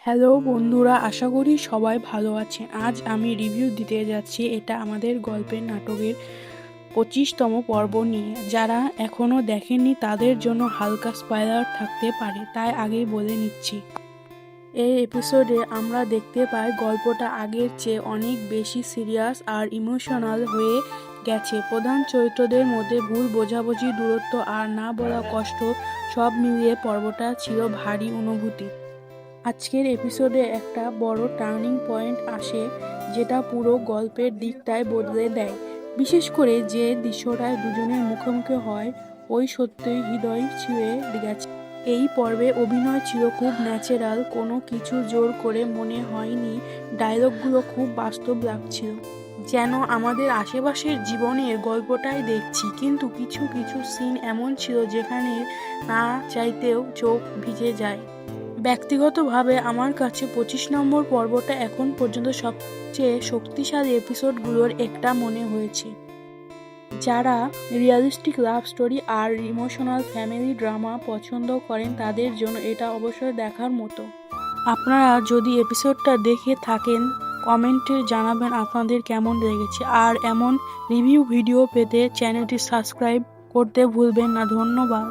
Hello বন্ধুরা, আশা করি সবাই ভালো আছেন। আজ আমি রিভিউ দিতে যাচ্ছি এটা আমাদের গল্পের নাটকের 25তম পর্ব নিয়ে। যারা এখনও দেখেননি তাদের জন্য হালকা স্পয়লার থাকতে পারে, তাই আগেই বলে নিচ্ছি। এই এপিসোডে আমরা দেখতে পাই গল্পটা আগের চেয়ে অনেক বেশি সিরিয়াস আর ইমোশনাল হয়ে গেছে। প্রধান চরিত্রদের মধ্যে ভুল বোঝাবুঝি, দূরত্ব আর না বলা কষ্ট সব মিলিয়ে পর্বটা ছিল ভারী অনুভূতি। আজকের এপিসোডে একটা বড় টার্নিং পয়েন্ট আসে, যেটা পুরো গল্পের দিকটাই বদলে দেয়। বিশেষ করে যে দৃশ্যটায় দুজনের মুখোমুখি হয়, ওই সত্যিই হৃদয় ছুঁয়ে গেছে। এই পর্বে অভিনয় ছিল খুব ন্যাচারাল, কোনো কিছু জোর করে মনে হয়নি। ডায়লগগুলো খুব বাস্তব লাগছিল, যেন আমাদের আশেপাশের জীবনের গল্পটাই দেখছি। কিন্তু কিছু কিছু সিন এমন ছিল যেখানে না চাইতেও চোখ ভিজে যায়। ব্যক্তিগতভাবে আমার কাছে 25 নম্বর পর্বটা এখন পর্যন্ত সবচেয়ে শক্তিশালী এপিসোডগুলোর একটা মনে হয়েছে। যারা রিয়েলিস্টিক লাভ স্টোরি আর ইমোশনাল ফ্যামিলি ড্রামা পছন্দ করেন তাদের জন্য এটা অবশ্যই দেখার মতো। আপনারা যদি এপিসোডটা দেখে থাকেন, কমেন্টে জানাবেন আপনাদের কেমন লেগেছে। আর এমন রিভিউ ভিডিও পেতে চ্যানেলটি সাবস্ক্রাইব করতে ভুলবেন না। ধন্যবাদ।